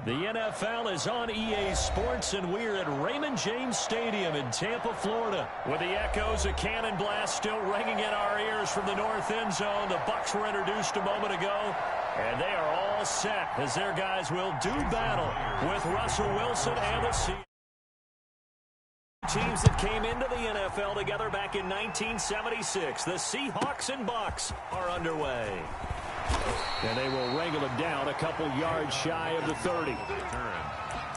The NFL is on EA Sports, and we're at Raymond James Stadium in Tampa, Florida. With the echoes of cannon blast still ringing in our ears from the north end zone, the Bucs were introduced a moment ago, and they are all set as their guys will do battle with Russell Wilson and the Seahawks. Teams that came into the NFL together back in 1976. The Seahawks and Bucs are underway. And they will wrangle it down a couple yards shy of the 30.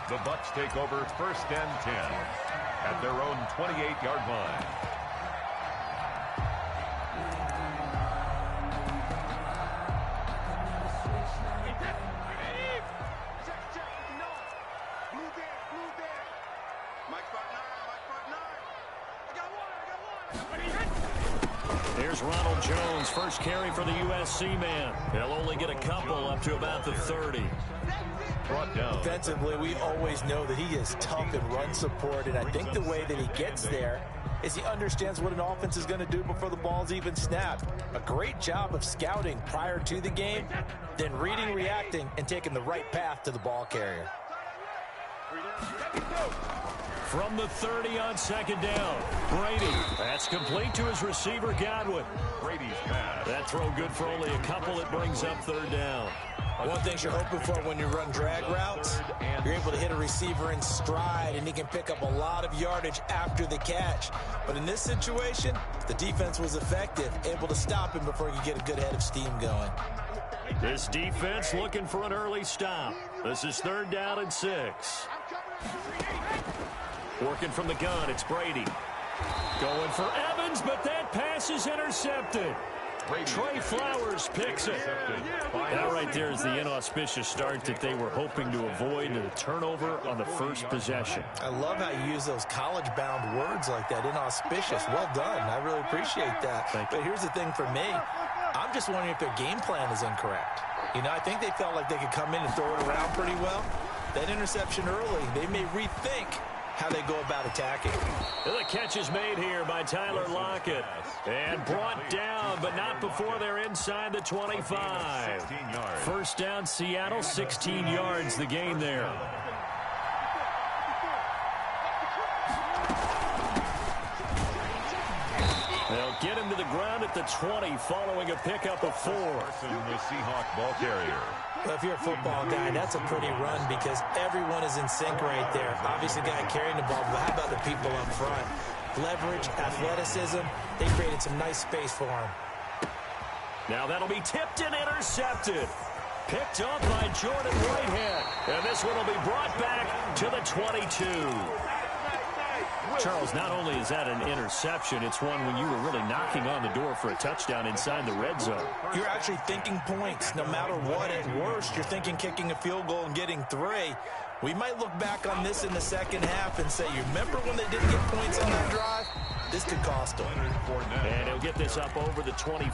The Bucs take over 1st and 10 at their own 28-yard line. Here's Ronald Jones, first carry for the USC man. He'll only get a couple up to about the 30. Brought down. Defensively, we always know that he is tough in run support, and I think the way that he gets there is he understands what an offense is going to do before the ball's even snapped. A great job of scouting prior to the game, then reading, reacting, and taking the right path to the ball carrier. From the 30 on 2nd down, Brady. That's complete to his receiver, Godwin. Brady's pass. That throw good for only a couple. It brings up 3rd down. One thing you're hoping for when you run drag routes, you're able to hit a receiver in stride, and he can pick up a lot of yardage after the catch. But in this situation, the defense was effective, able to stop him before he could get a good head of steam going. This defense looking for an early stop. This is 3rd down and 6. Working from the gun, it's Brady. Going for Evans, but that pass is intercepted. Trey Flowers picks it. That right there is the inauspicious start that they were hoping to avoid, the turnover on the first possession. I love how you use those college-bound words like that, inauspicious. Well done. I really appreciate that. But here's the thing for me. I'm just wondering if their game plan is incorrect. You know, I think they felt like they could come in and throw it around pretty well. That interception early, they may rethink how they go about attacking. The catch is made here by Tyler Lockett. And brought down, but not before they're inside the 25. 1st down, Seattle, 16 yards the gain there. They'll get him to the ground at the 20 following a pickup of 4. The Seahawk ball carrier. Well, if you're a football guy, that's a pretty run because everyone is in sync right there. Obviously, the guy carrying the ball, but how about the people up front? Leverage, athleticism, they created some nice space for him. Now that'll be tipped and intercepted. Picked up by Jordan Whitehead. And this one will be brought back to the 22. Charles, not only is that an interception, it's one when you were really knocking on the door for a touchdown inside the red zone. You're actually thinking points. No matter what, at worst, you're thinking kicking a field goal and getting 3. We might look back on this in the second half and say, you remember when they didn't get points on that drive? This could cost them. And he'll get this up over the 20.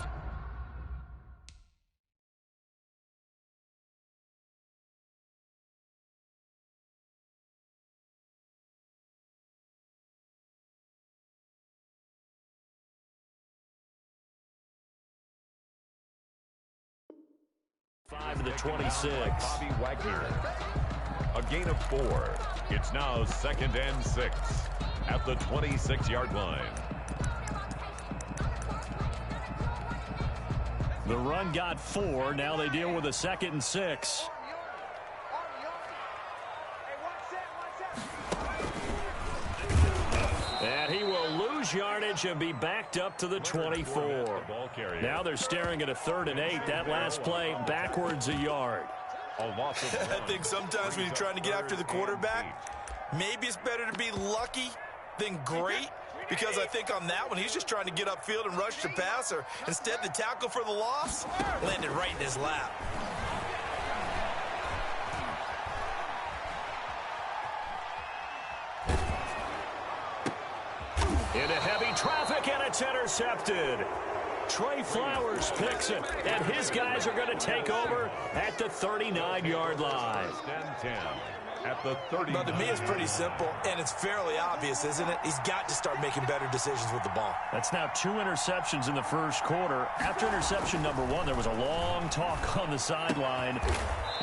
To the 26. Bobby Wagner. A gain of 4. It's now 2nd and 6 at the 26-yard line. The run got 4. Now they deal with a 2nd and 6. And he will lose yardage and be backed up to the 24. Now they're staring at a 3rd and 8. That last play backwards a yard. I think sometimes when you're trying to get after the quarterback, maybe it's better to be lucky than great. Because I think on that one, he's just trying to get upfield and rush the passer. Instead, the tackle for the loss landed right in his lap. Into heavy traffic, and it's intercepted. Trey Flowers picks it, and his guys are going to take over at the 39-yard line. 10 at the 30. But to me, it's pretty simple, and it's fairly obvious, isn't it? He's got to start making better decisions with the ball. That's now 2 interceptions in the first quarter. After interception number 1, there was a long talk on the sideline,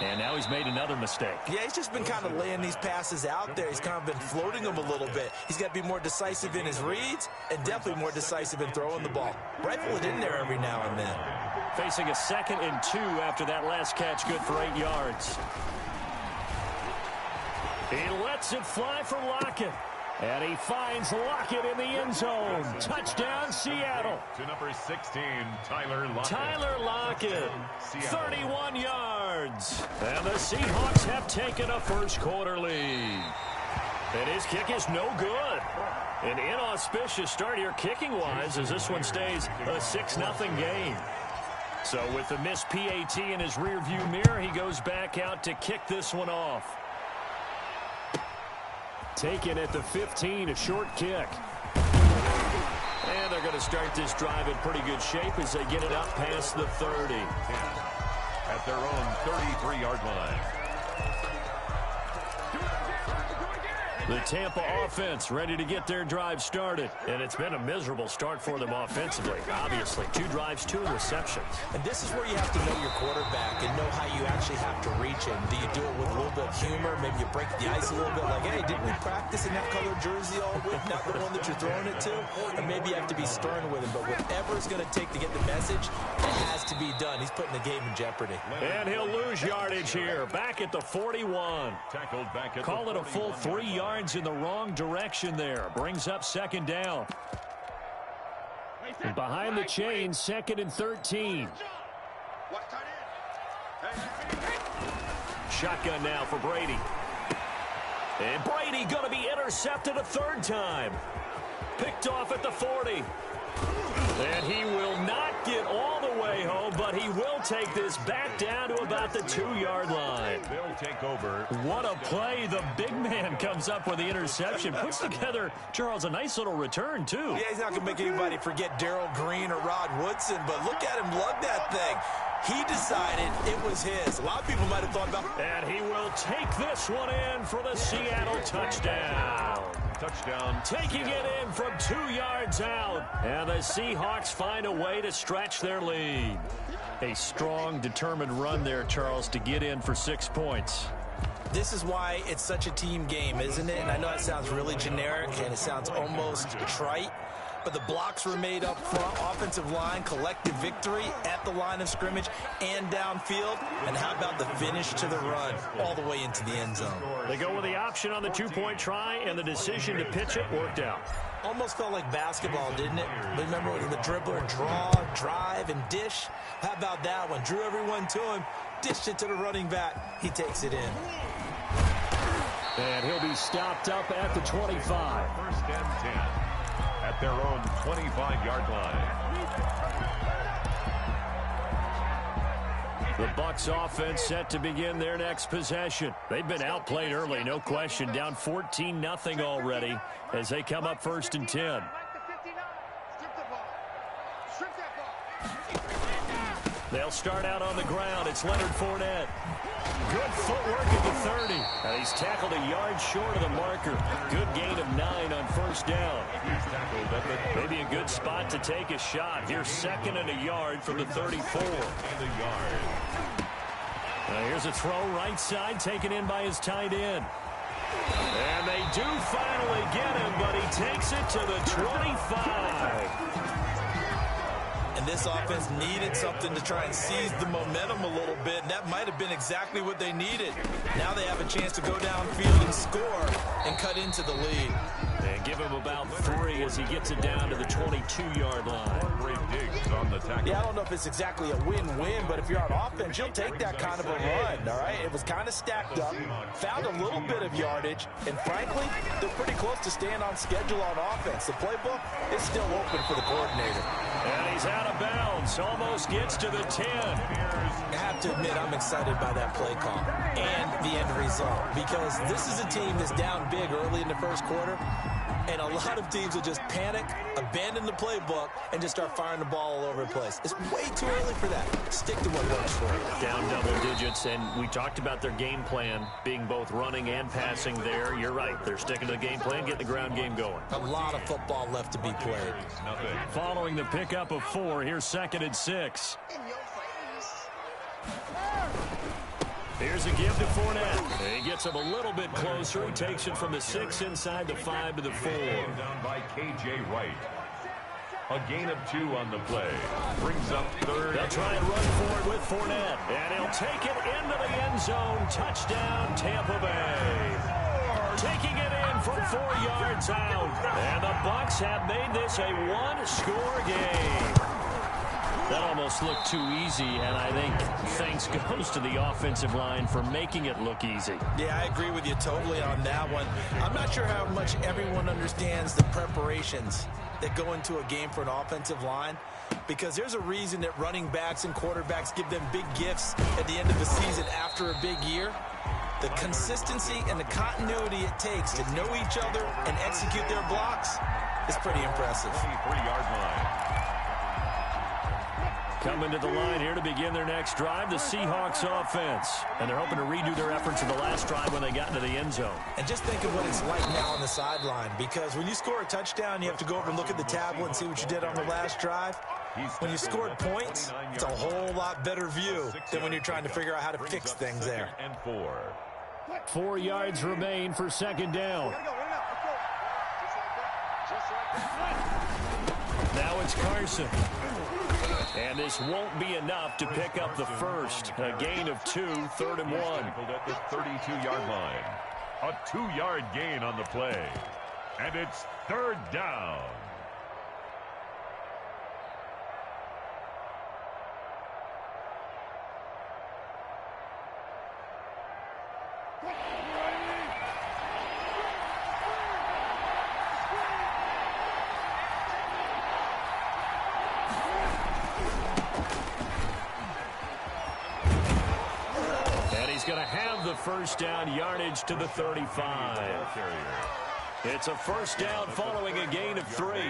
and now he's made another mistake. Yeah, he's just been kind of laying these passes out there. He's kind of been floating them a little bit. He's got to be more decisive in his reads and definitely more decisive in throwing the ball. Rifle it in there every now and then. Facing a 2nd and 2 after that last catch, good for 8 yards. He lets it fly for Lockett. And he finds Lockett in the end zone. Touchdown, Seattle. To number 16, Tyler Lockett. Tyler Lockett, 31 yards. And the Seahawks have taken a first quarter lead. And his kick is no good. An inauspicious start here kicking-wise as this one stays a 6-0 game. So with the missed PAT in his rearview mirror, he goes back out to kick this one off. Taken at the 15, a short kick. And they're going to start this drive in pretty good shape as they get it up past the 30. At their own 33-yard line. The Tampa offense ready to get their drive started. And it's been a miserable start for them offensively, obviously. 2 drives, 2 receptions. And this is where you have to know your quarterback and know how you actually have to reach him. Do you do it with a little bit of humor? Maybe you break the ice a little bit like, hey, didn't we practice in that colored jersey all week? Not the one that you're throwing it to? Or maybe you have to be stern with him. But whatever it's going to take to get the message, it has to be done. He's putting the game in jeopardy. And he'll lose yardage here. Back at the 41. Tackled back at Call it a full 3 yards in the wrong direction there. Brings up 2nd down. And behind the chains, 2nd and 13. Shotgun now for Brady. And Brady going to be intercepted a 3rd time. Picked off at the 40. And he will not get all the way home, but he will take this back down to about the 2-yard line. They'll take over. What a play. The big man comes up with the interception. Puts together, Charles, a nice little return, too. Yeah, he's not going to make anybody forget Darrell Green or Rod Woodson, but look at him lug that thing. He decided it was his. A lot of people might have thought about... And he will take this one in for the Seattle touchdown. Touchdown. Taking it in from 2 yards out. And the Seahawks find a way to stretch their lead. A strong, determined run there, Charles, to get in for 6 points. This is why it's such a team game, isn't it? And I know it sounds really generic and it sounds almost trite, but the blocks were made up front, offensive line, collective victory at the line of scrimmage and downfield. And how about the finish to the run all the way into the end zone? They go with the option on the 2-point try, and the decision to pitch it worked out. Almost felt like basketball, didn't it? Remember the dribbler, draw, drive, and dish? How about that one? Drew everyone to him, dished it to the running back. He takes it in. And he'll be stopped up at the 25. 1st and 10 at their own 25-yard line. The Bucs offense set to begin their next possession. They've been outplayed early, no question. Down 14-0 already as they come up 1st and 10. They'll start out on the ground. It's Leonard Fournette. Good footwork at the 30. And he's tackled a yard short of the marker. Good gain of 9 on 1st down. Maybe a good spot to take a shot. Here's 2nd and a yard from the 34. Here's a throw right side taken in by his tight end. And they do finally get him, but he takes it to the 25. And this offense needed something to try and seize the momentum a little bit, and that might have been exactly what they needed. Now they have a chance to go downfield and score and cut into the lead. And give him about 3 as he gets it down to the 22-yard line. Great digs on the tackle. Yeah, I don't know if it's exactly a win-win, but if you're on offense, you'll take that kind of a run, all right? It was kind of stacked up, found a little bit of yardage, and frankly, they're pretty close to staying on schedule on offense. The playbook is still open for the coordinator. And he's out of bounds, almost gets to the 10. I have to admit, I'm excited by that play call and the end result, because this is a team that's down big early in the first quarter. And a lot of teams will just panic, abandon the playbook, and just start firing the ball all over the place. It's way too early for that. Stick to what works for you. Down double digits, and we talked about their game plan being both running and passing there. You're right. They're sticking to the game plan, getting the ground game going. A lot of football left to be played. Following the pickup of 4, here's 2nd and 6. Here's a give to Fournette. He gets him a little bit closer. He takes it from the 6 inside the 5 to the 4. Down by K.J. Wright. A gain of 2 on the play. Brings up 3rd. They'll try and run forward with Fournette. And he'll take it into the end zone. Touchdown, Tampa Bay. Taking it in from 4 yards out. And the Bucs have made this a one-score game. That almost looked too easy, and I think thanks goes to the offensive line for making it look easy. Yeah, I agree with you totally on that one. I'm not sure how much everyone understands the preparations that go into a game for an offensive line, because there's a reason that running backs and quarterbacks give them big gifts at the end of the season after a big year. The consistency and the continuity it takes to know each other and execute their blocks is pretty impressive. 23-yard line. Coming to the line here to begin their next drive, the Seahawks offense. And they're hoping to redo their efforts in the last drive when they got into the end zone. And just think of what it's like now on the sideline, because when you score a touchdown, you have to go over and look at the tablet and see what you did on the last drive. When you scored points, it's a whole lot better view than when you're trying to figure out how to fix things there. 4 yards remain for 2nd down. Now it's Carson. And this won't be enough to pick up the first. A gain of 2, 3rd and 1. At the 32-yard line. A 2-yard gain on the play. And it's 3rd down. Going to have the first down, yardage to the 35. It's a first down following a gain of 3.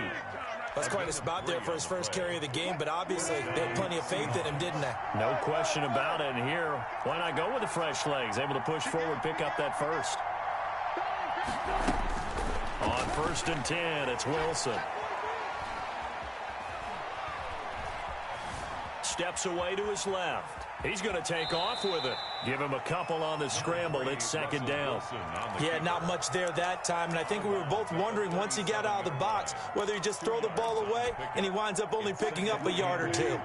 That's quite a spot there for his first carry of the game, but obviously they had plenty of faith in him, didn't they? No question about it. And here, why not go with the fresh legs? Able to push forward, pick up that first. On 1st and 10, it's Wilson. Steps away to his left. He's going to take off with it. Give him a couple on the scramble. It's 2nd down. Yeah, not much there that time. And I think we were both wondering once he got out of the box whether he just throw the ball away and he winds up only picking up a yard or 2.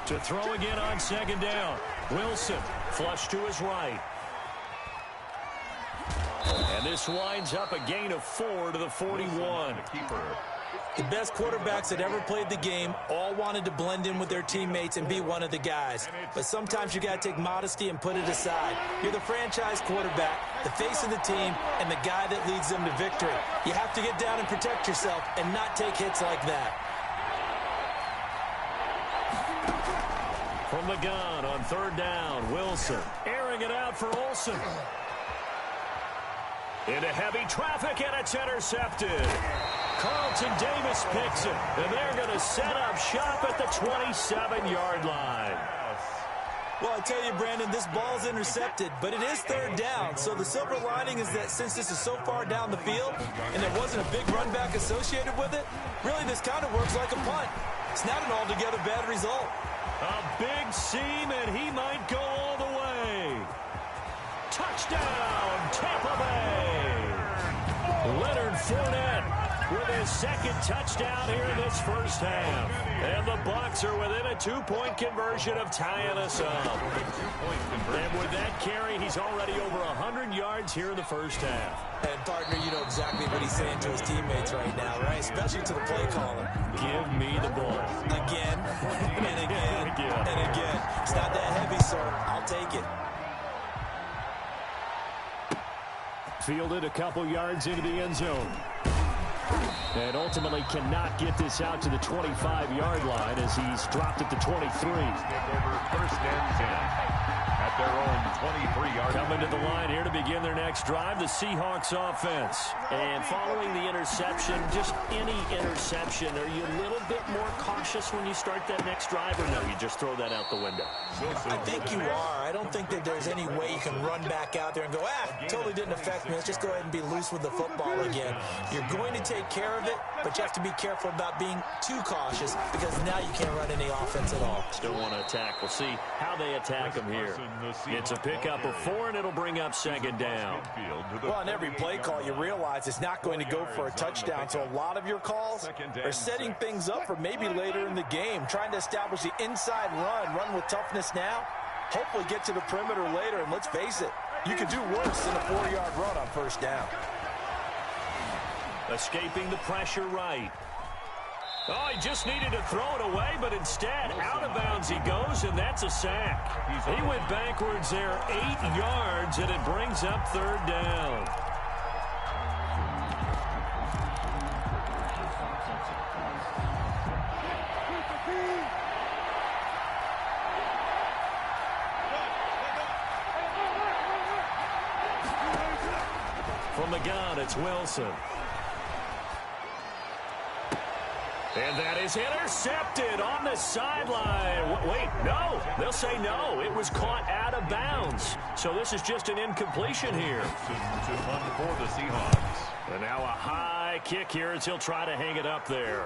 To throw again on 2nd down. Wilson flush to his right. And this winds up a gain of 4 to the 41. The best quarterbacks that ever played the game all wanted to blend in with their teammates and be one of the guys. But sometimes you got to take modesty and put it aside. You're the franchise quarterback, the face of the team, and the guy that leads them to victory. You have to get down and protect yourself and not take hits like that. From the gun on 3rd down, Wilson airing it out for Olsen. Into heavy traffic, and it's intercepted. Carlton Davis picks it, and they're going to set up shop at the 27-yard line. Well, I tell you, Brandon, this ball's intercepted, but it is 3rd down. So the silver lining is that since this is so far down the field and there wasn't a big run back associated with it, really this kind of works like a punt. It's not an altogether bad result. A big seam, and he might go all the way. Touchdown, Tampa Bay. Leonard Fournette with his 2nd touchdown here in this first half. And the Bucs are within a 2-point conversion of tying us up. And with that carry, he's already over 100 yards here in the first half. And, partner, you know exactly what he's saying to his teammates right now, right? Especially to the play caller. Give me the ball. Again, and again, and again. It's not that heavy, sir. I'll take it. Fielded a couple yards into the end zone. And ultimately cannot get this out to the 25-yard line as he's dropped at the 23. First and 10. at their own 23-yard line. Coming to the line here to begin their next drive, the Seahawks offense. And following the interception, just any interception, are you a little bit more cautious when you start that next drive, or no, you just throw that out the window? I think you are. I don't think that there's any way you can run back out there and go, totally didn't affect me. Let's just go ahead and be loose with the football again. You're going to take care of it, but you have to be careful about being too cautious because now you can't run any offense at all. Still want to attack. We'll see how they attack them here. It's a pickup of 4, and it'll bring up second down. Well, on every play call, you realize it's not going to go for a touchdown, so a lot of your calls are setting things up for maybe later in the game, trying to establish the inside run with toughness now, hopefully get to the perimeter later, and let's face it, you could do worse than a 4-yard run on first down. Escaping the pressure right. Oh, he just needed to throw it away, but instead, out of bounds he goes, and that's a sack. He went backwards there 8 yards, and it brings up third down. From the gun, it's Wilson. And that is intercepted on the sideline. Wait, no. They'll say no. It was caught out of bounds. So this is just an incompletion here. To punt for the Seahawks. And now a high kick here as he'll try to hang it up there.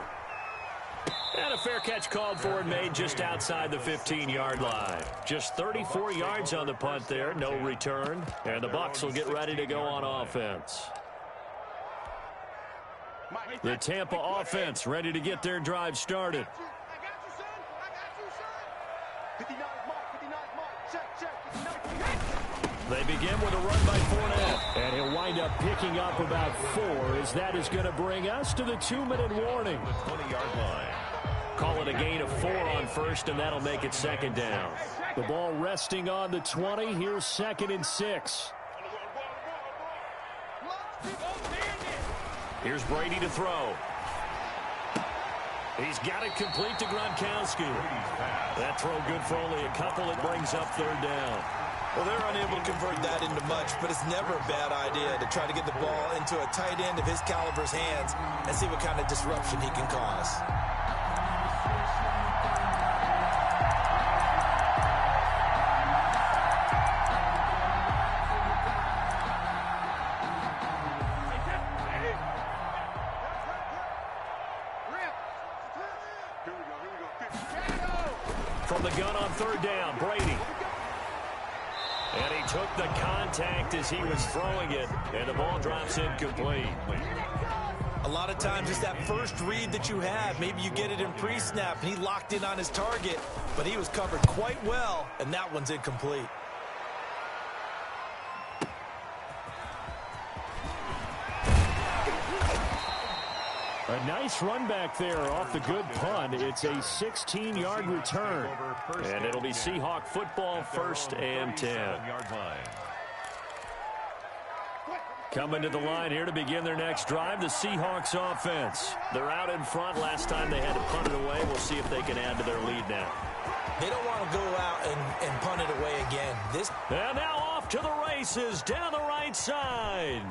And a fair catch called for and made just outside the 15-yard line. Just 34 yards on the punt there. No return. And the Bucs will get ready to go on offense. The Tampa offense ready to get their drive started. They begin with a run by Fournette. And he'll wind up picking up about 4 as that is going to bring us to the 2-minute warning. The 20-yard line. Call it a gain of 4 on first, and that'll make it second down. The ball resting on the 20. Here's 2nd and 6. Here's Brady to throw. He's got it complete to Gronkowski. That throw good for only a couple. It brings up third down. Well, they're unable to convert that into much, but it's never a bad idea to try to get the ball into a tight end of his caliber's hands and see what kind of disruption he can cause. From the gun on third down, Brady. And he took the contact as he was throwing it, and the ball drops incomplete. A lot of times it's that first read that you have. Maybe you get it in pre-snap, and he locked in on his target, but he was covered quite well, and that one's incomplete. A nice run back there off the good punt. It's a 16-yard return. And it'll be Seahawk football, 1st and 10. Coming to the line here to begin their next drive, the Seahawks offense. They're out in front. Last time they had to punt it away. We'll see if they can add to their lead now. They don't want to go out and punt it away again. And now off to the races down the right side.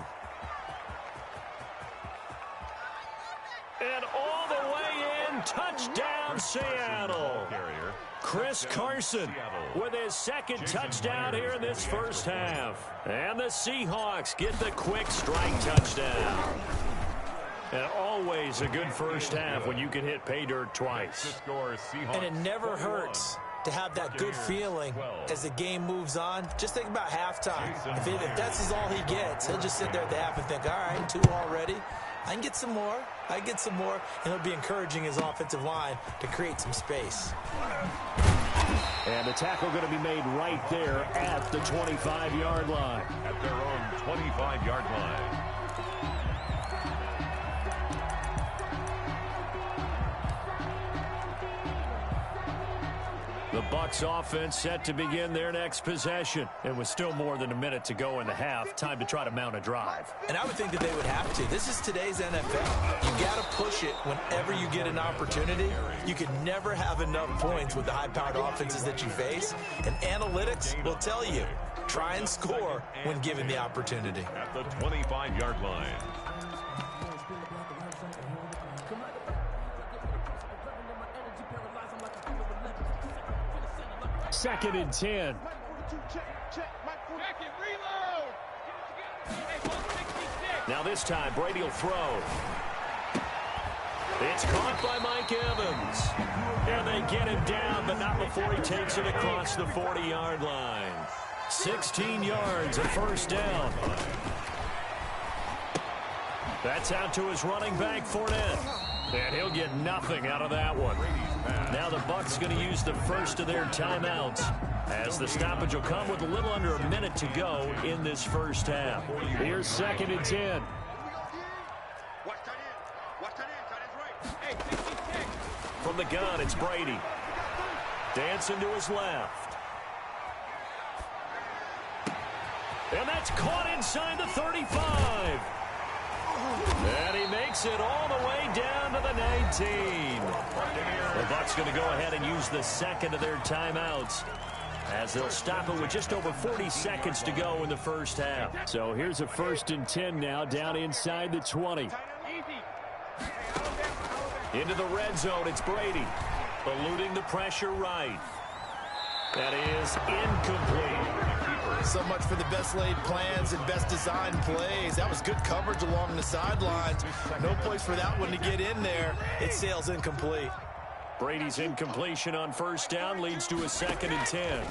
And all the way in, touchdown Seattle. Chris Carson with his 2nd touchdown here in this first half. And the Seahawks get the quick strike touchdown. And always a good first half when you can hit pay dirt twice. And it never hurts to have that good feeling as the game moves on. Just think about halftime. If that's all he gets, he'll just sit there at the half and think, all right, 2 already. I can get some more. I get some more. And he'll be encouraging his offensive line to create some space. And the tackle going to be made right there at the 25-yard line. At their own 25-yard line. The Bucs offense set to begin their next possession. And with still more than a minute to go in the half, time to try to mount a drive. And I would think that they would have to. This is today's NFL. You got to push it whenever you get an opportunity. You can never have enough points with the high-powered offenses that you face. And analytics will tell you, try and score when given the opportunity. At the 25-yard line. Second and 10. Now this time, Brady will throw. It's caught by Mike Evans. And they get him down, but not before he takes it across the 40-yard line. 16 yards, a first down. That's out to his running back, Fournette. And he'll get nothing out of that one. Now the Bucs going to use the first of their timeouts, as the stoppage will come with a little under a minute to go in this first half. Here's second and 10. From the gun, it's Brady. Dancing to his left. And that's caught inside the 35. And he makes it all the way down to the 19. The Bucs going to go ahead and use the second of their timeouts, as they'll stop it with just over 40 seconds to go in the first half. So here's a first and 10 now, down inside the 20. Into the red zone, it's Brady. Eluding the pressure right. That is incomplete. So much for the best laid plans and best designed plays. That was good coverage along the sidelines. No place for that one to get in there. It sails incomplete. Brady's incompletion on first down leads to a second and 10.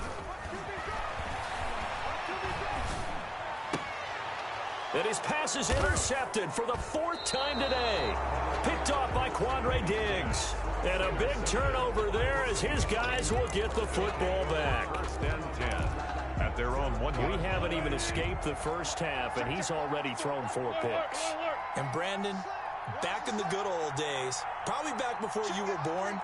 And his pass is intercepted for the fourth time today. Picked off by Quandre Diggs. And a big turnover there, as his guys will get the football back. First and 10. At their own 1 yard. We haven't even escaped the first half, and he's already thrown 4 picks. And Brandon, back in the good old days, probably back before you were born,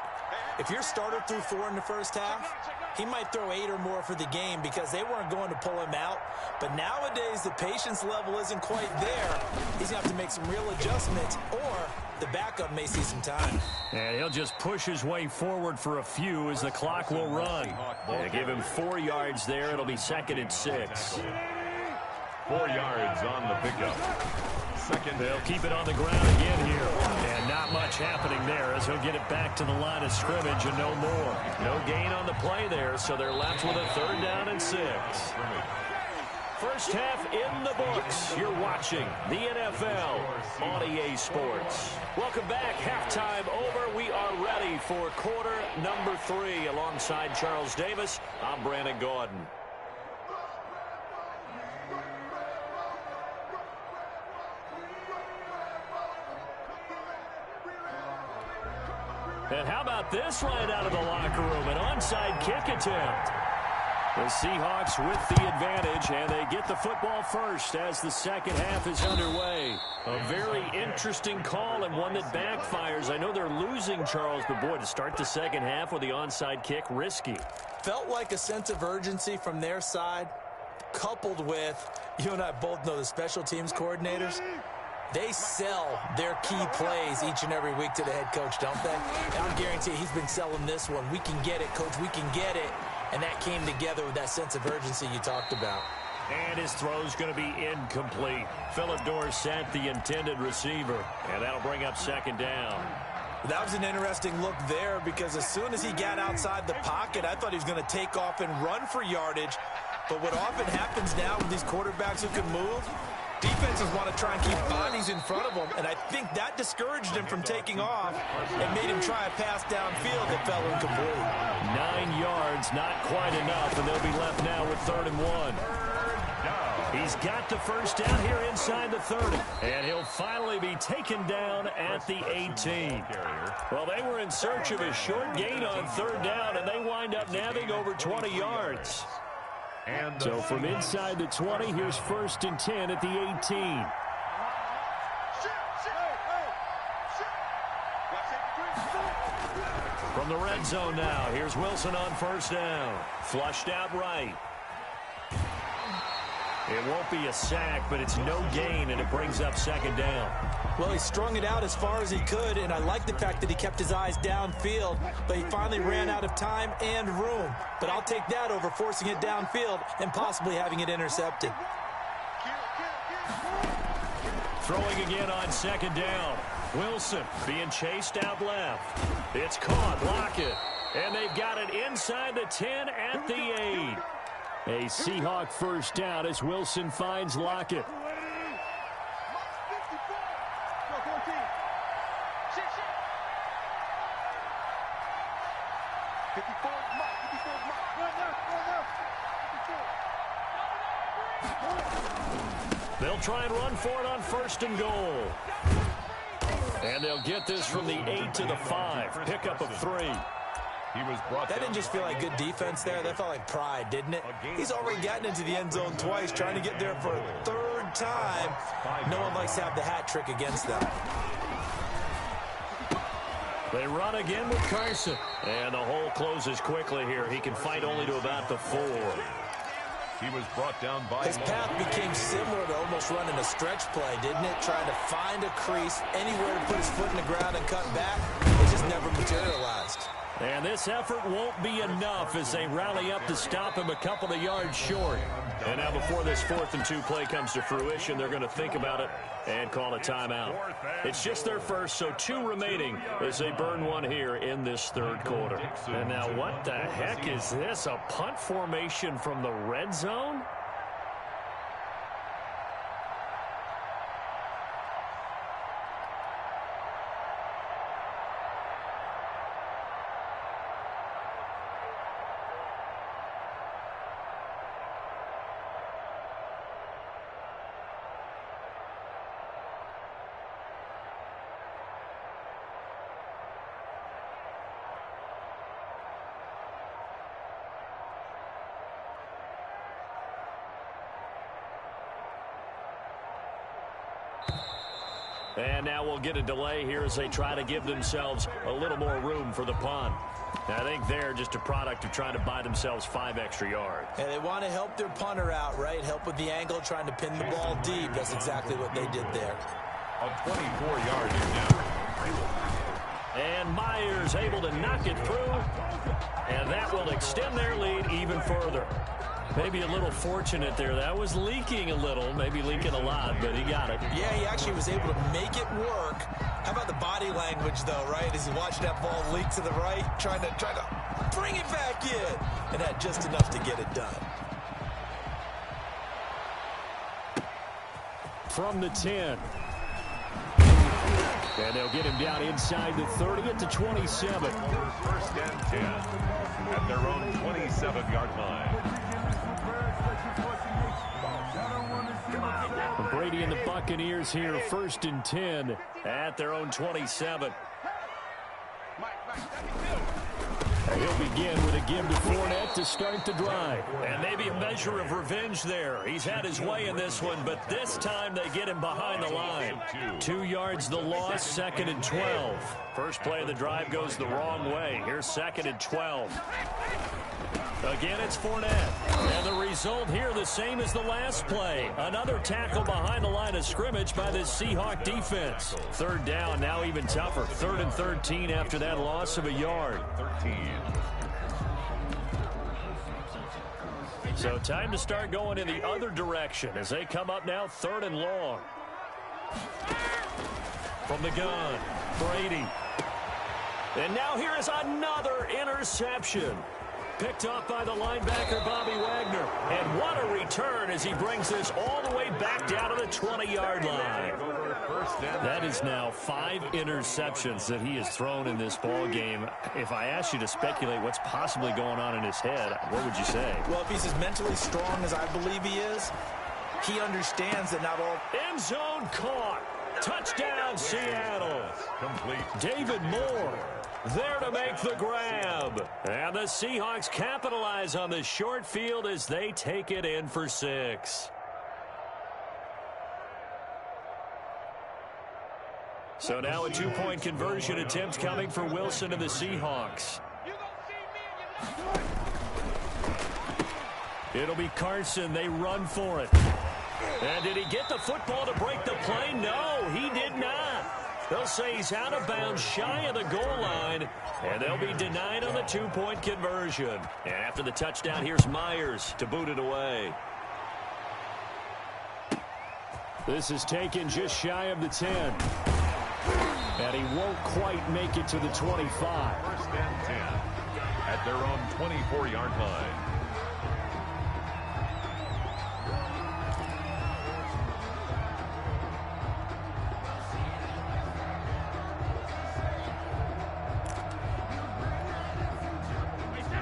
if your starter threw 4 in the first half, he might throw 8 or more for the game because they weren't going to pull him out. But nowadays, the patience level isn't quite there. He's going to have to make some real adjustments, or the backup may see some time. And he'll just push his way forward for a few as the clock will run. And give him 4 yards there. It'll be second and 6. 4 yards on the pickup. Second. They'll keep it on the ground again here. And not much happening there, as he'll get it back to the line of scrimmage and no more. No gain on the play there, so they're left with a third down and 6. First half in the books. You're watching the NFL on EA Sports. Welcome back. Halftime over. We are ready for quarter number 3. Alongside Charles Davis, I'm Brandon Gordon. And how about this right out of the locker room? An onside kick attempt. The Seahawks with the advantage, and they get the football first as the second half is underway. A very interesting call, and one that backfires. I know they're losing, Charles, but boy, to start the second half with the onside kick, risky. Felt like a sense of urgency from their side, coupled with, you and I both know the special teams coordinators. They sell their key plays each and every week to the head coach, don't they? And I'll guarantee he's been selling this one. We can get it, coach. We can get it. And that came together with that sense of urgency you talked about. And his throw's going to be incomplete. Phillip Dorsett, the intended receiver. And that'll bring up second down. That was an interesting look there, because as soon as he got outside the pocket, I thought he was going to take off and run for yardage. But what often happens now with these quarterbacks who can move, defenses want to try and keep bodies in front of them, and I think that discouraged him from taking off and made him try a pass downfield that fell incomplete. 9 yards, not quite enough, and they'll be left now with 3rd and 1. He's got the first down here inside the 30, and he'll finally be taken down at the 18. Well, they were in search of a short gain on 3rd down, and they wind up nabbing over 20 yards. So from inside the 20, here's 1st and 10 at the 18. From From the red zone now, here's Wilson on first down. Flushed out right. It won't be a sack, but it's no gain, and it brings up second down. Well, he strung it out as far as he could, and I like the fact that he kept his eyes downfield, but he finally ran out of time and room. But I'll take that over forcing it downfield and possibly having it intercepted. Throwing again on second down. Wilson being chased out left. It's caught. Lockett. And they've got it inside the 10 at the 8. A Seahawk first down as Wilson finds Lockett. They'll try and run for it on first and goal. And they'll get this from the 8 to the 5. Pickup of 3. That didn't just feel like good defense there. That felt like pride, didn't it? He's already gotten into the end zone twice, trying to get there for a third time. No one likes to have the hat trick against them. They run again with Carson. And the hole closes quickly here. He can fight only to about the 4. He was brought down by His path became similar to almost running a stretch play, didn't it? Trying to find a crease, anywhere to put his foot in the ground and cut back. It just never materialized. And this effort won't be enough as they rally up to stop him a couple of yards short. And now before this 4th and 2 play comes to fruition, they're going to think about it and call a timeout. It's just their first, so 2 remaining as they burn one here in this third quarter. And now what the heck is this? A punt formation from the red zone? And now we'll get a delay here as they try to give themselves a little more room for the punt. I think they're just a product of trying to buy themselves 5 extra yards. And they want to help their punter out, right? Help with the angle, trying to pin the ball deep. That's exactly what they did there. A 24-yard now. And Myers able to knock it through. And that will extend their lead even further. Maybe a little fortunate there. That was leaking a little, maybe leaking a lot, but he got it. Yeah, he actually was able to make it work. How about the body language, though, right? As he watched that ball leak to the right, trying to bring it back in, and had just enough to get it done. From the 10. And they'll get him down inside the 30 at the 27. First and 10 at their own 27-yard line. Brady and the Buccaneers here, first and 10 at their own 27. He'll begin with a give to Fournette to start the drive. And maybe a measure of revenge there. He's had his way in this one, but this time they get him behind the line. 2 yards the loss, second and 12. First play of the drive goes the wrong way. Here's second and 12. Again, it's Fournette. And the result here the same as the last play. Another tackle behind the line of scrimmage by this Seahawk defense. Third down, now even tougher. 3rd and 13 after that loss of a yard. 13. So time to start going in the other direction as they come up now 3rd and long. From the gun, Brady. And now here is another interception. Picked off by the linebacker, Bobby Wagner. And what a return as he brings this all the way back down to the 20-yard line. That is now 5 interceptions that he has thrown in this ball game. If I asked you to speculate what's possibly going on in his head, what would you say? Well, if he's as mentally strong as I believe he is, he understands that not all... End zone caught. Touchdown, Seattle. Complete. David Moore there to make the grab. And the Seahawks capitalize on the short field as they take it in for 6. So now a two-point conversion attempt coming for Wilson and the Seahawks. It'll be Carson. They run for it. And did he get the football to break the play? No, he did not. They'll say he's out of bounds, shy of the goal line, and they'll be denied on the two-point conversion. And after the touchdown, here's Myers to boot it away. This is taken just shy of the 10. And he won't quite make it to the 25. First and 10 at their own 24-yard line.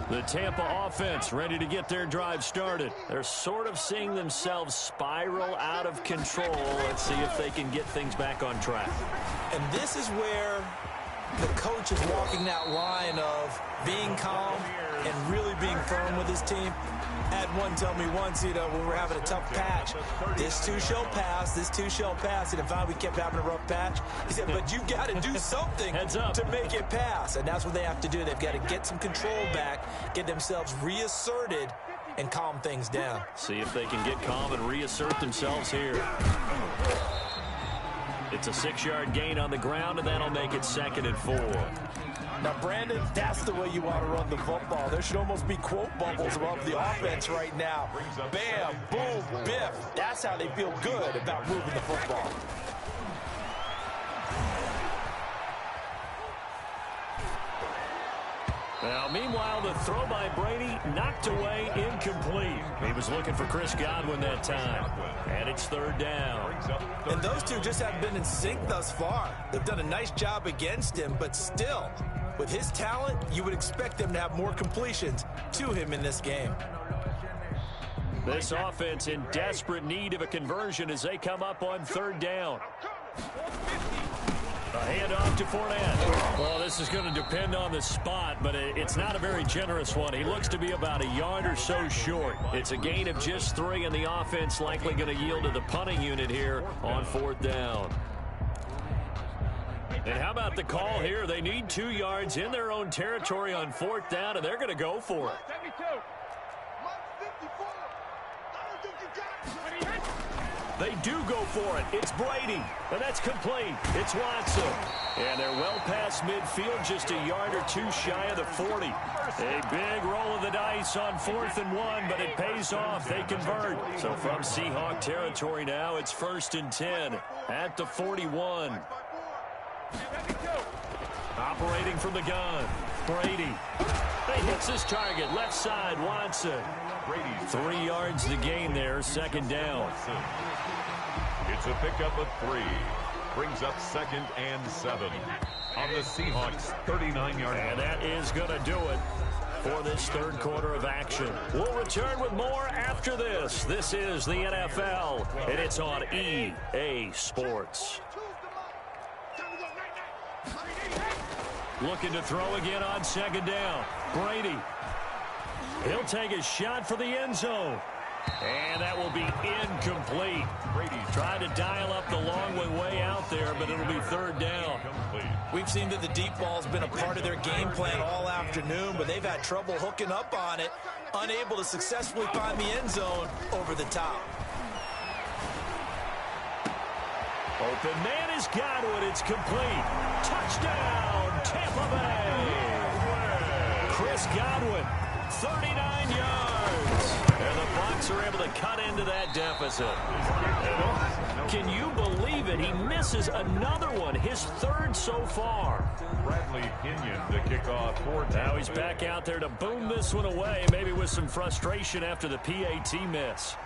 The Tampa offense ready to get their drive started. They're sort of seeing themselves spiral out of control. Let's see if they can get things back on track. And this is where the coach is walking that line of being calm and really being firm with his team. Had one tell me once, when we were having a tough patch, this too shall pass, this too shall pass. And finally we kept having a rough patch. He said, but you got to do something to make it pass. And that's what they have to do. They've got to get some control back, get themselves reasserted, and calm things down. See if they can get calm and reassert themselves here. It's a 6-yard gain on the ground, and that'll make it 2nd and 4. Now, Brandon, that's the way you want to run the football. There should almost be quote bubbles above the offense right now. Bam, boom, biff. That's how they feel good about moving the football. Now, meanwhile, the throw by Brady knocked away, incomplete. He was looking for Chris Godwin that time. And it's 3rd down. And those two just haven't been in sync thus far. They've done a nice job against him, but still, with his talent, you would expect them to have more completions to him in this game. This offense in desperate need of a conversion as they come up on 3rd down. A handoff to Fournette. Well, this is going to depend on the spot, but it's not a very generous one. He looks to be about a yard or so short. It's a gain of just 3, and the offense likely going to yield to the punting unit here on 4th down. And how about the call here? They need 2 yards in their own territory on 4th down, and they're going to go for it. They do go for it. It's Brady, and that's complete. It's Watson. And they're well past midfield, just a yard or 2 shy of the 40. A big roll of the dice on 4th and 1, but it pays off. They convert. So from Seahawk territory now, it's 1st and 10 at the 41. Operating from the gun, Brady. He hits his target, left side, Watson. 3 yards to gain there, 2nd down. It's a pickup of 3. Brings up 2nd and 7 on the Seahawks' 39-yard line. And that is going to do it for this 3rd quarter of action. We'll return with more after this. This is the NFL, and it's on EA Sports. Looking to throw again on 2nd down. Brady. He'll take a shot for the end zone. And that will be incomplete. Brady tried to dial up the long way out there, but it'll be 3rd down. We've seen that the deep ball has been a part of their game plan all afternoon, but they've had trouble hooking up on it, unable to successfully find the end zone over the top. Open man is Godwin. It's complete. Touchdown, Tampa Bay. Chris Godwin, 39 yards. And the Bucs are able to cut into that deficit. Can you believe it? He misses another one, his 3rd so far. Bradley Pinion to kick off 4th. Now he's back out there to boom this one away, maybe with some frustration after the PAT miss.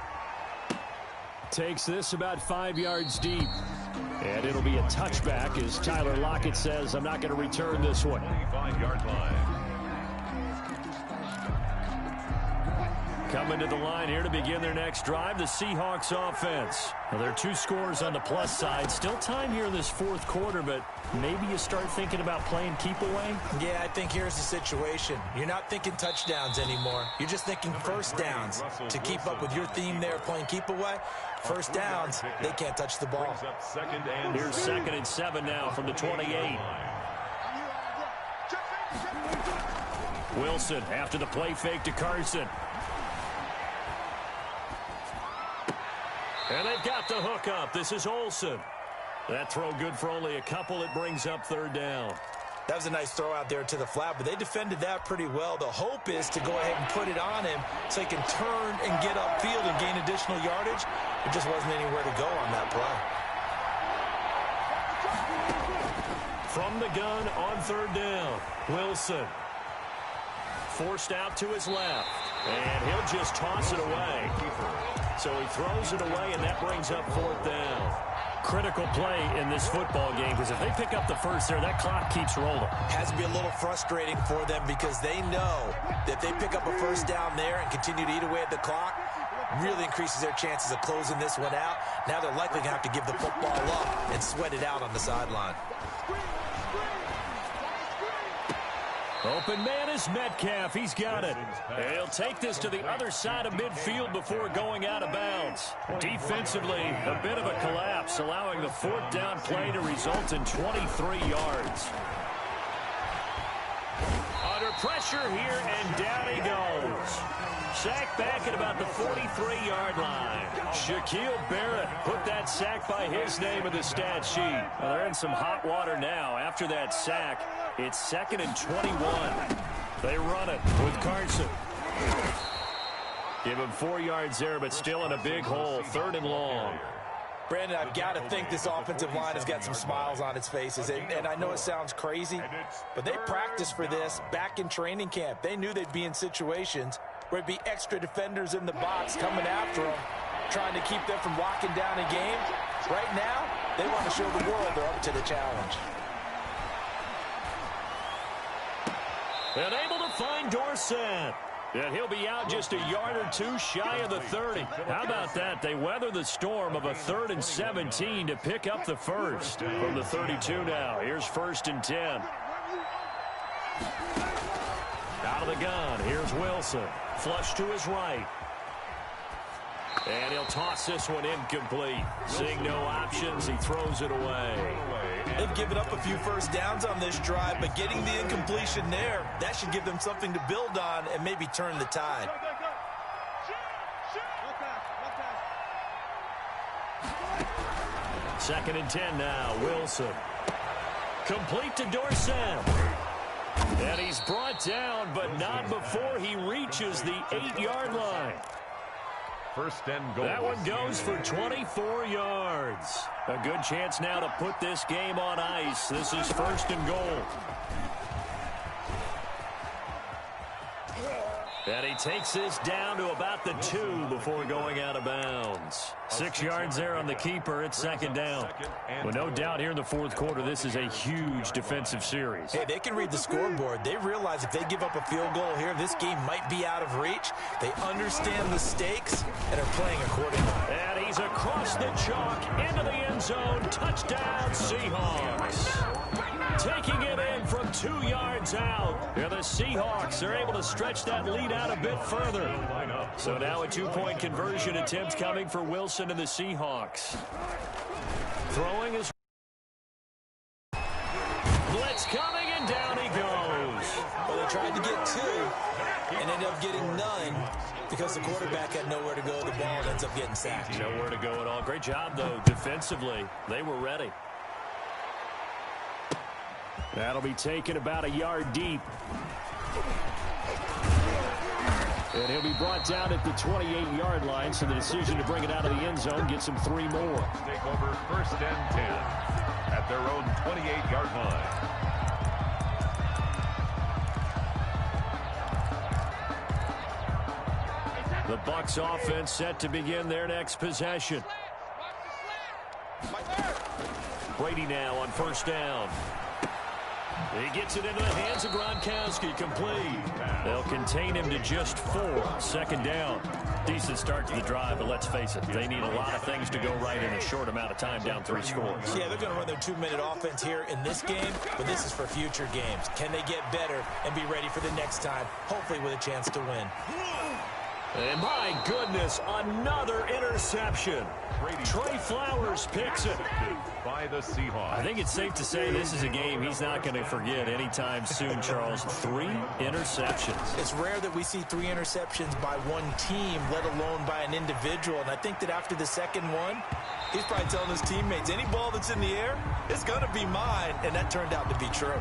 Takes this about 5 yards deep. And it'll be a touchback as Tyler Lockett says, I'm not going to return this one. 25-yard line. Coming to the line here to begin their next drive, the Seahawks offense. Well, there are 2 scores on the plus side. Still time here in this fourth quarter, but maybe you start thinking about playing keep away? Yeah, I think here's the situation. You're not thinking touchdowns anymore. You're just thinking first downs. To keep up with your theme there, playing keep away, first downs, they can't touch the ball. Here's 2nd and 7 now from the 28. Wilson after the play fake to Carson. And they've got the hook up. This is Olsen. That throw good for only a couple. It brings up 3rd down. That was a nice throw out there to the flat, but they defended that pretty well. The hope is to go ahead and put it on him so he can turn and get upfield and gain additional yardage. There just wasn't anywhere to go on that play. From the gun on 3rd down, Wilson. Forced out to his left, and he'll just toss it away. So he throws it away, and that brings up 4th down. Critical play in this football game, because if they pick up the first there, that clock keeps rolling. Has to be a little frustrating for them because they know that if they pick up a first down there and continue to eat away at the clock, really increases their chances of closing this one out. Now they're likely going to have to give the football up and sweat it out on the sideline. Open man is Metcalf. He's got it. And he'll take this to the other side of midfield before going out of bounds. Defensively, a bit of a collapse, allowing the 4th down play to result in 23 yards. Under pressure here, and down he goes. Sack back at about the 43-yard line. Shaquille Barrett put that sack by his name in the stat sheet. Well, they're in some hot water now. After that sack, it's 2nd and 21. They run it with Carson. Give him 4 yards there, but still in a big hole. 3rd and long. Brandon, I've got to think this offensive line has got some smiles on its faces. And I know it sounds crazy, but they practiced for this back in training camp. They knew they'd be in situations where there'd be extra defenders in the box coming after them, trying to keep them from locking down a game. Right now, they want to show the world they're up to the challenge. And able to find Dorsett. And he'll be out just a yard or 2 shy of the 30. How about that? They weather the storm of a 3rd and 17 to pick up the first. From the 32 now, here's 1st and 10. Out of the gun, here's Wilson. Flush to his right. And he'll toss this one incomplete. Seeing no options, he throws it away. They've given up a few first downs on this drive, but getting the incompletion there, that should give them something to build on and maybe turn the tide. Second and 10 now, Wilson. Complete to Dorsett. And he's brought down, but not before he reaches the 8-yard line. 1st and goal. That one goes for 24 yards. A good chance now to put this game on ice. This is 1st and goal. And he takes this down to about the 2 before going out of bounds. 6 yards there on the keeper. It's 2nd down. Well, no doubt here in the 4th quarter, this is a huge defensive series. Hey, they can read the scoreboard. They realize if they give up a field goal here, this game might be out of reach. They understand the stakes and are playing accordingly. And he's across the chalk into the end zone. Touchdown, Seahawks. Taking it in from 2 yards out. And the Seahawks are able to stretch that lead out a bit further. So now a 2-point conversion attempt coming for Wilson and the Seahawks. Throwing is blitz coming, and down he goes. Well, they tried to get 2 and ended up getting none because the quarterback had nowhere to go. The ball ends up getting sacked. Nowhere to go at all. Great job, though, defensively. They were ready. That'll be taken about a yard deep. And he'll be brought down at the 28-yard line, so the decision to bring it out of the end zone gets him 3 more. Take over 1st and 10 at their own 28-yard line. The Bucs offense set to begin their next possession. Brady now on 1st down. He gets it into the hands of Gronkowski, complete. They'll contain him to just 4. Second down. Decent start to the drive, but let's face it, they need a lot of things to go right in a short amount of time, down 3 scores. Yeah, they're going to run their 2-minute offense here in this game, but this is for future games. Can they get better and be ready for the next time, hopefully with a chance to win? And my goodness, another interception. Trey Flowers picks it. By the Seahawks. I think it's safe to say this is a game he's not going to forget anytime soon, Charles. 3 interceptions. It's rare that we see 3 interceptions by one team, let alone by an individual. And I think that after the second one, he's probably telling his teammates, any ball that's in the air, it's going to be mine. And that turned out to be true.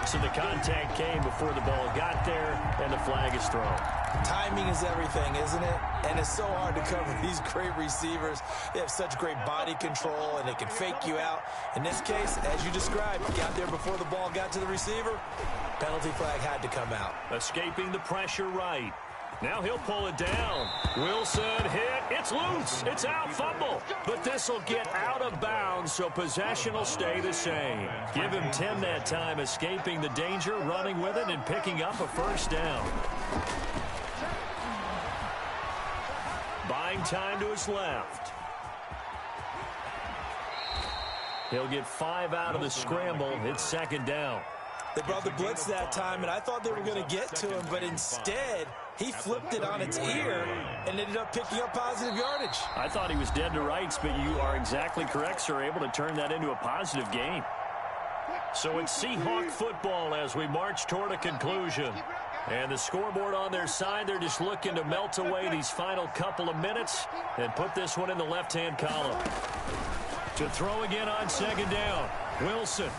So the contact came before the ball got there, and the flag is thrown. Timing is everything, isn't it? And it's so hard to cover these great receivers. They have such great body control, and they can fake you out. In this case, as you described, got there before the ball got to the receiver. Penalty flag had to come out. Escaping the pressure right. Now he'll pull it down. Wilson hit. It's loose. It's out. Fumble. But this will get out of bounds, so possession will stay the same. Give him 10 that time, escaping the danger, running with it, and picking up a first down. Buying time to his left. He'll get 5 out of the scramble. It's second down. They brought the blitz that time, and I thought they were going to get to him, but instead, he flipped it on its ear and ended up picking up positive yardage. I thought he was dead to rights, but you are exactly correct, sir, able to turn that into a positive gain. So it's Seahawk football as we march toward a conclusion. And the scoreboard on their side, they're just looking to melt away these final couple of minutes and put this one in the left-hand column. To throw again on second down, Wilson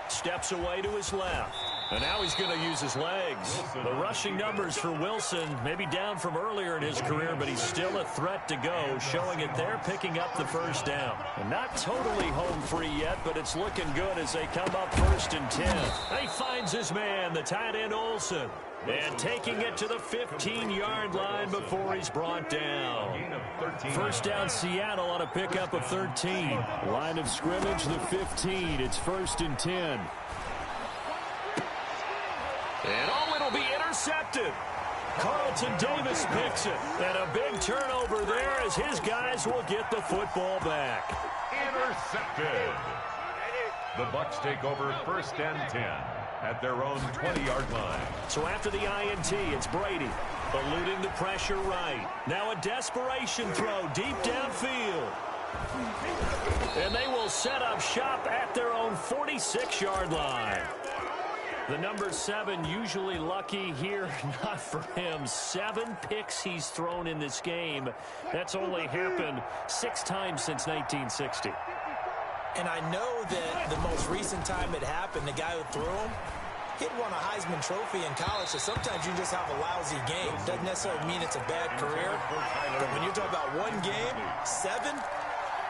steps away to his left. And now he's going to use his legs. The rushing numbers for Wilson may be down from earlier in his career, but he's still a threat to go, showing it there, picking up the first down. And not totally home free yet, but it's looking good as they come up 1st and 10. He finds his man, the tight end Olsen, and taking it to the 15-yard line before he's brought down. First down Seattle on a pickup of 13. Line of scrimmage, the 15. It's 1st and 10. And it'll be intercepted. Carlton Davis picks it. And a big turnover there as his guys will get the football back. Intercepted. The Bucs take over 1st and 10 at their own 20-yard line. So after the INT, it's Brady eluding the pressure right. Now a desperation throw deep downfield. And they will set up shop at their own 46-yard line. The number 7 usually lucky here, not for him. 7 picks he's thrown in this game. That's only happened 6 times since 1960. And I know that the most recent time it happened, the guy who threw him, he'd won a Heisman Trophy in college, so sometimes you just have a lousy game. Doesn't necessarily mean it's a bad career. But when you're talking about one game, 7,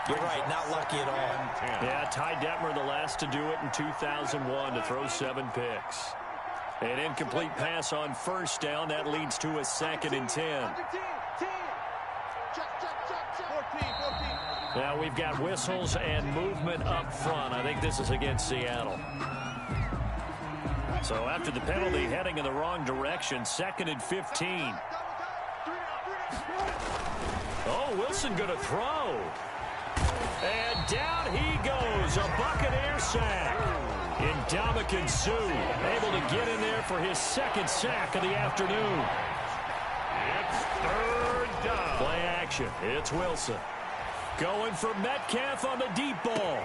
you're right, not lucky at all. Yeah, Ty Detmer, the last to do it in 2001, to throw 7 picks. An incomplete pass on first down. That leads to a 2nd and 10. Now we've got whistles and movement up front. I think this is against Seattle. So after the penalty, heading in the wrong direction, 2nd and 15. Oh, Wilson going to throw. And down he goes, a Buccaneer sack. Ndamukong Suh able to get in there for his 2nd sack of the afternoon. It's 3rd down. Play action. It's Wilson. Going for Metcalf on the deep ball.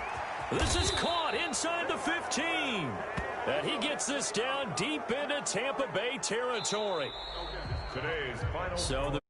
This is caught inside the 15. And he gets this down deep into Tampa Bay territory. Today's final. So the